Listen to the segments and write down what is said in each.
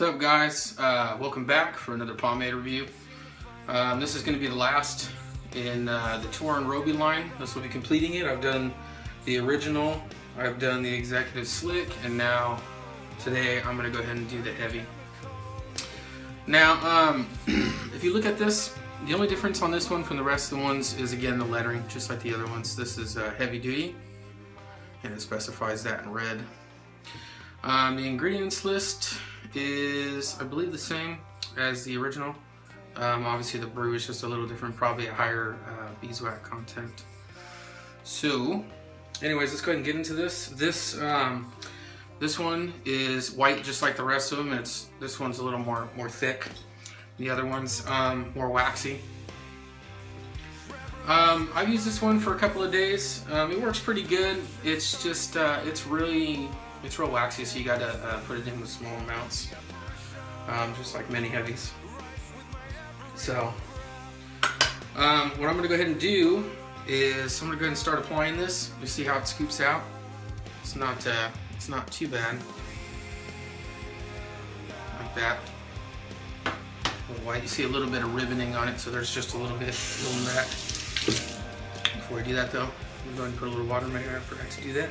What's up, guys? Welcome back for another pomade review. This is going to be the last in the Toar and Roby line. This will be completing it. I've done the original, I've done the executive slick, and now today I'm going to go ahead and do the heavy. Now, if you look at this, the only difference on this one from the rest of the ones is, again, the lettering, just like the other ones. This is heavy duty, and it specifies that in red. The ingredients list is, I believe, the same as the original. Obviously the brew is just a little different, probably a higher beeswax content. So anyways, let's go ahead and get into this. This one is white just like the rest of them. This one's a little more thick. The other one's more waxy. I've used this one for a couple of days. It works pretty good. It's just it's real waxy, so you gotta put it in with small amounts, just like many heavies. So what I'm gonna go ahead and do is I'm gonna go ahead and start applying this. You see how it scoops out? It's not too bad, like that. White. You see a little bit of ribboning on it, so there's just a little bit in the back. Before I do that, though, I'm going to put a little water in my hair. I forgot to do that.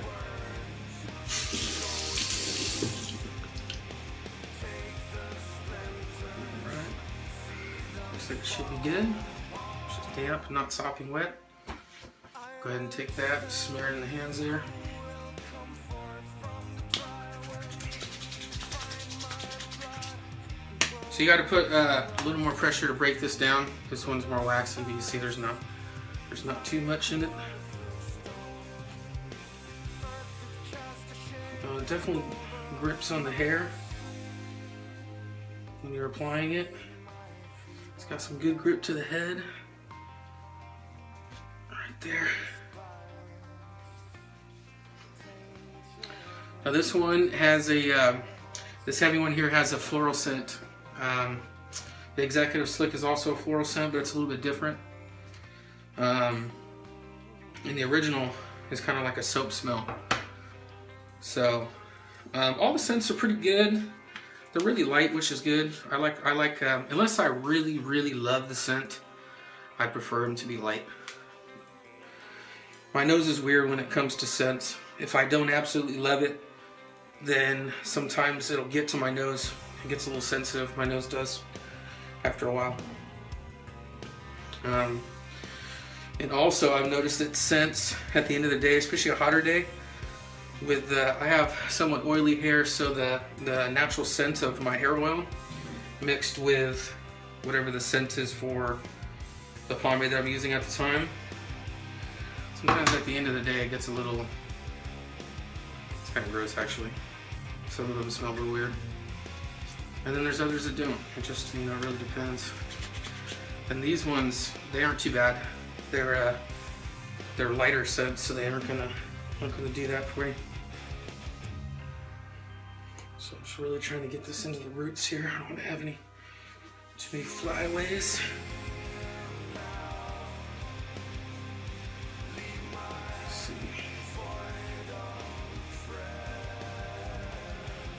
Alright. Looks like it should be good. It's just damp, not sopping wet. Go ahead and take that, smear it in the hands there. So you got to put a little more pressure to break this down. This one's more waxy, but you see there's not too much in it. Definitely grips on the hair when you're applying it. It's got some good grip to the head. Right there. Now this one has a, this heavy one here has a floral scent. The executive slick is also a floral scent, but it's a little bit different. And the original is kind of like a soap smell. So all the scents are pretty good. They're really light, which is good. I like unless I really love the scent, I prefer them to be light. My nose is weird when it comes to scents. If I don't absolutely love it, then sometimes it'll get to my nose. It gets a little sensitive. My nose does after a while. And also, I've noticed that scents at the end of the day, especially a hotter day, with I have somewhat oily hair, so the natural scent of my hair oil mixed with whatever the scent is for the pomade that I'm using at the time. Sometimes at the end of the day, it gets a little. It's kind of gross, actually. Some of them smell a little weird. And then there's others that don't. It just, you know, it really depends. And these ones, they aren't too bad. They're lighter scents, so they aren't gonna do that for you. So I'm just really trying to get this into the roots here. I don't want to have too many flyaways. Let's see.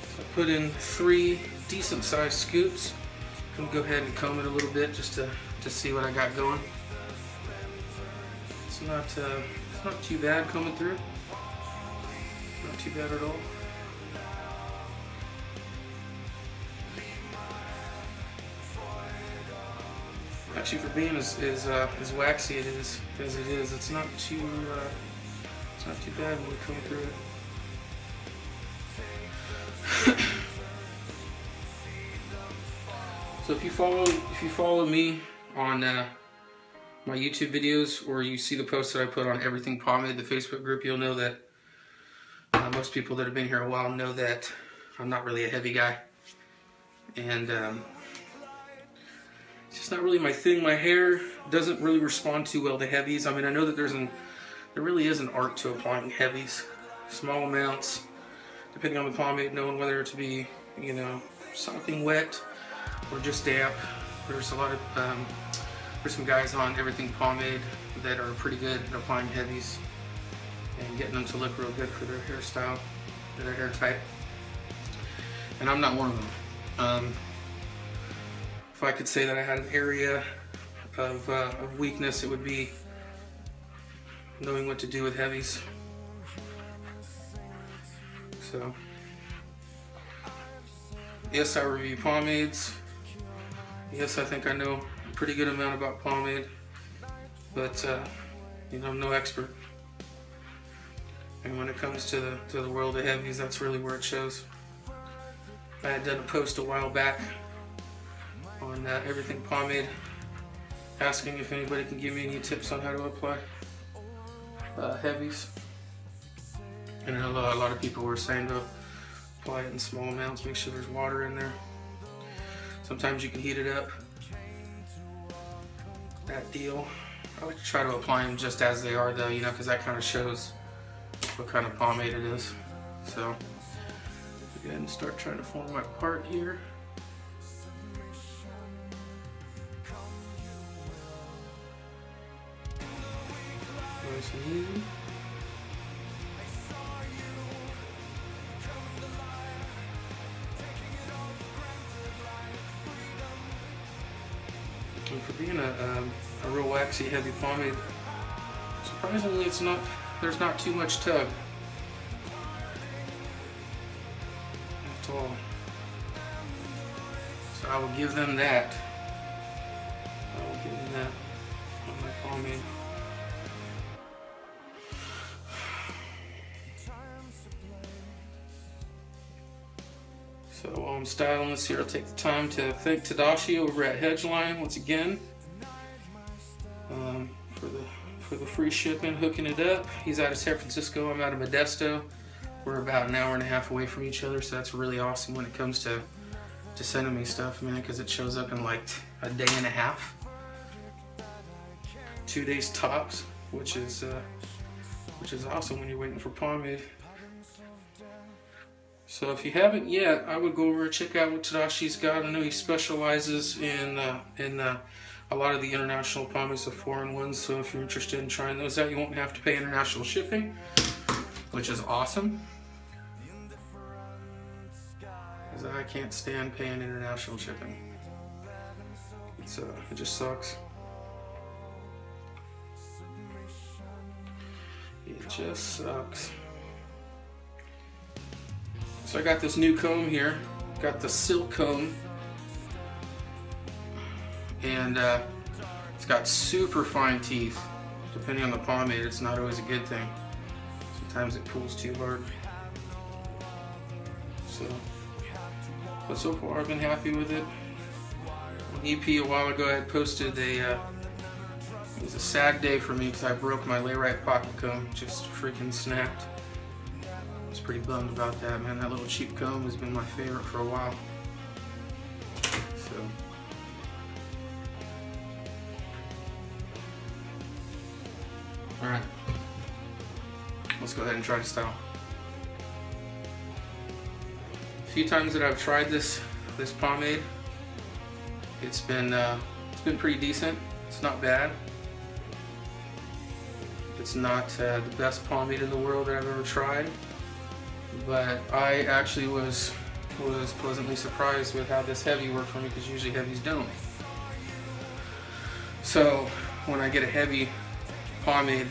So I put in 3 decent sized scoops. I'm gonna go ahead and comb it a little bit just to see what I got going. It's not too bad combing through. Not too bad at all. Actually, for being as waxy as it is, it's not too bad when we comb through it. So if you follow me on my YouTube videos, or you see the posts that I put on Everything Pomade, the Facebook group, you'll know that most people that have been here a while know that I'm not really a heavy guy, and it's just not really my thing. My hair doesn't really respond too well to heavies. I mean, I know that there really is an art to applying heavies, small amounts, depending on the pomade, knowing whether to be, you know, sopping wet or just damp. There's a lot of there's some guys on Everything Pomade that are pretty good at applying heavies and getting them to look real good for their hairstyle, for their hair type. And I'm not one of them. If I could say that I had an area of weakness, it would be knowing what to do with heavies. So, yes, I review pomades. Yes, I think I know a pretty good amount about pomade, but you know, I'm no expert. And when it comes to the world of heavies, that's really where it shows. I had done a post a while back on everything pomade, asking if anybody can give me any tips on how to apply heavies. And a lot of people were saying to apply it in small amounts, make sure there's water in there. Sometimes you can heat it up. That deal. I like to try to apply them just as they are though, you know, because that kind of shows what kind of pomade it is. So, go ahead and start trying to form my part here. Nice and easy. And for being a real waxy, heavy pomade, surprisingly, there's not too much tug at all. So I will give them that. I will give them that on my pomade. So while I'm styling this here, I'll take the time to thank Tadashi over at Hedgeline once again for the free shipping, hooking it up. He's out of San Francisco, I'm out of Modesto. We're about an hour and a half away from each other, so that's really awesome when it comes to sending me stuff, man, because it shows up in like a day and a half. 2 days tops, which is awesome when you're waiting for pomade. So if you haven't yet, I would go over and check out what Tadashi's got. I know he specializes in a lot of the international pomades, the foreign ones. So if you're interested in trying those out, you won't have to pay international shipping, which is awesome. Because I can't stand paying international shipping. It just sucks. It just sucks. So I got this new comb here, got the silk comb, and it's got super fine teeth. Depending on the pomade, it's not always a good thing. Sometimes it pulls too hard. But so far I've been happy with it. On EP a while ago I had posted it was a sad day for me because I broke my Layrite pocket comb, just freaking snapped. I was pretty bummed about that, man. That little cheap comb has been my favorite for a while. So, alright, let's go ahead and try to style. A few times that I've tried this pomade, it's been pretty decent. It's not bad. It's not the best pomade in the world that I've ever tried. But I actually was pleasantly surprised with how this heavy worked for me, because usually heavies don't. So when I get a heavy pomade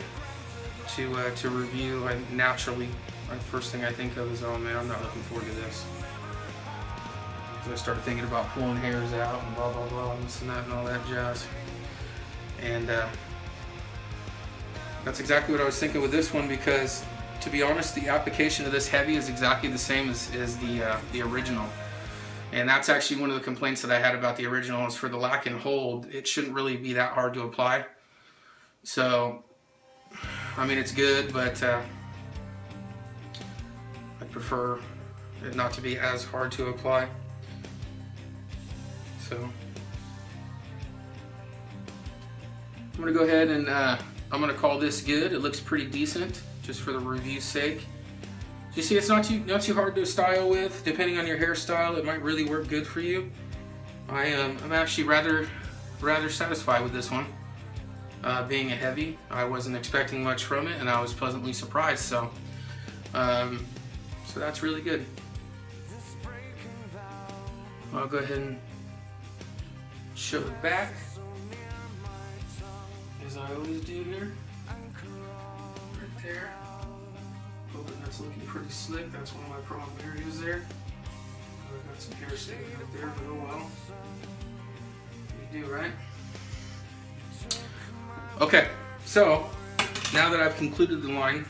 to review, the first thing I think of is, oh man, I'm not looking forward to this. So I started thinking about pulling hairs out and blah blah blah and this and that and all that jazz. And that's exactly what I was thinking with this one, because to be honest, the application of this heavy is exactly the same as the original. And that's actually one of the complaints that I had about the original, is for the lack and hold, it shouldn't really be that hard to apply. So, I mean, it's good, but I prefer it not to be as hard to apply. So, I'm going to go ahead and I'm going to call this good. It looks pretty decent, just for the review's sake. You see, it's not too hard to style with. Depending on your hairstyle, it might really work good for you. I'm actually rather satisfied with this one. Being a heavy, I wasn't expecting much from it, and I was pleasantly surprised. So that's really good. I'll go ahead and show the back, as I always do here. Right there. Hoping that's looking pretty slick. That's one of my problem areas there. I've got some hair sticking out there, but oh well. You do, right? Okay, so now that I've concluded the line,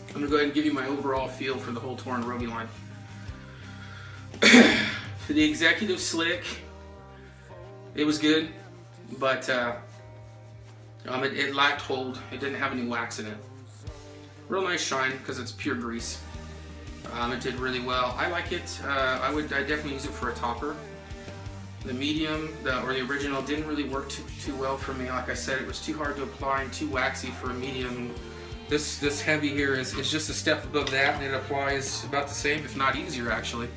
I'm going to go ahead and give you my overall feel for the whole Toar and Roby line. For the executive slick, it was good, but it lacked hold. It didn't have any wax in it. Real nice shine because it's pure grease. It did really well. I like it. I definitely use it for a topper. The medium, or the original, didn't really work too well for me. Like I said, it was too hard to apply and too waxy for a medium. This heavy here is just a step above that, and it applies about the same, if not easier actually.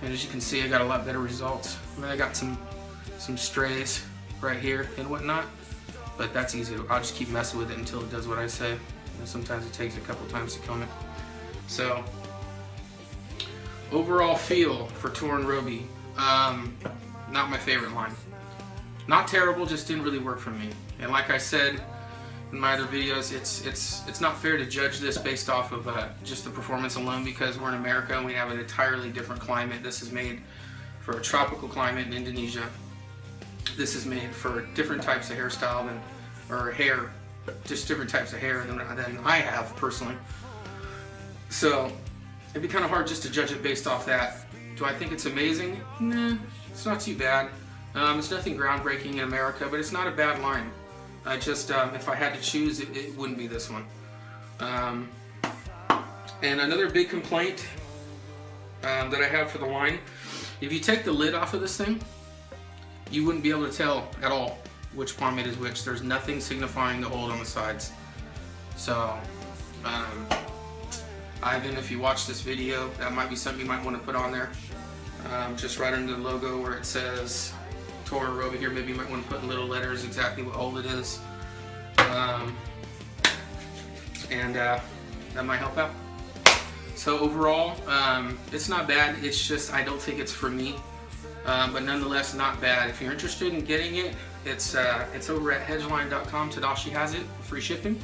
And as you can see, I got a lot better results. I mean, I got some strays right here and whatnot, but that's easy. I'll just keep messing with it until it does what I say. And sometimes it takes a couple times to comb it. So, overall feel for Toar and Roby, not my favorite line. Not terrible, just didn't really work for me. And like I said in my other videos, it's not fair to judge this based off of just the performance alone, because we're in America and we have an entirely different climate. This is made for a tropical climate in Indonesia. This is made for different types of hairstyle just different types of hair than I have personally. So it'd be kind of hard just to judge it based off that. Do I think it's amazing? Nah, it's not too bad. It's nothing groundbreaking in America, but it's not a bad line. I just, if I had to choose, it wouldn't be this one. And another big complaint that I have for the line, if you take the lid off of this thing, you wouldn't be able to tell at all which pomade is which. There's nothing signifying the hold on the sides. So, Ivan, if you watch this video, that might be something you might want to put on there. Just right under the logo where it says Toar and Roby here, maybe you might want to put in little letters exactly what hold it is. That might help out. So overall, it's not bad. It's just I don't think it's for me, but nonetheless not bad. If you're interested in getting it, it's over at hedgeline.com. Tadashi has it, free shipping,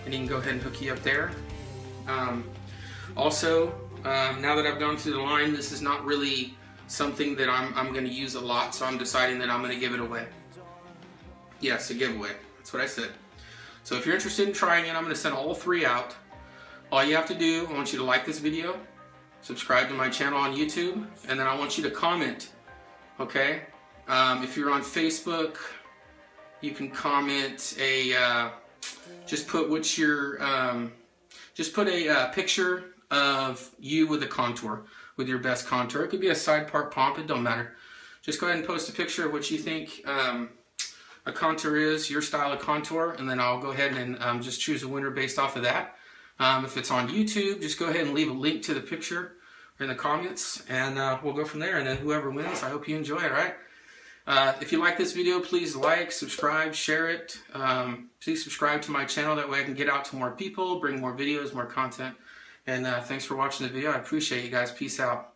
and he can go ahead and hook you up there. Also, now that I've gone through the line, this is not really something that I'm going to use a lot, so I'm deciding that I'm going to give it away. Yes, a giveaway. That's what I said. So if you're interested in trying it, I'm going to send all 3 out. All you have to do, I want you to like this video, subscribe to my channel on YouTube, and then I want you to comment, okay? If you're on Facebook, you can comment just put what's your, just put a picture of you with a contour, with your best contour. It could be a side part pomp, it don't matter. Just go ahead and post a picture of what you think a contour is, your style of contour, and then I'll go ahead and just choose a winner based off of that. If it's on YouTube, just go ahead and leave a link to the picture in the comments, and we'll go from there, and then whoever wins, I hope you enjoy it, alright? If you like this video, please like, subscribe, share it. Please subscribe to my channel, that way I can get out to more people, bring more videos, more content. And thanks for watching the video. I appreciate you guys. Peace out.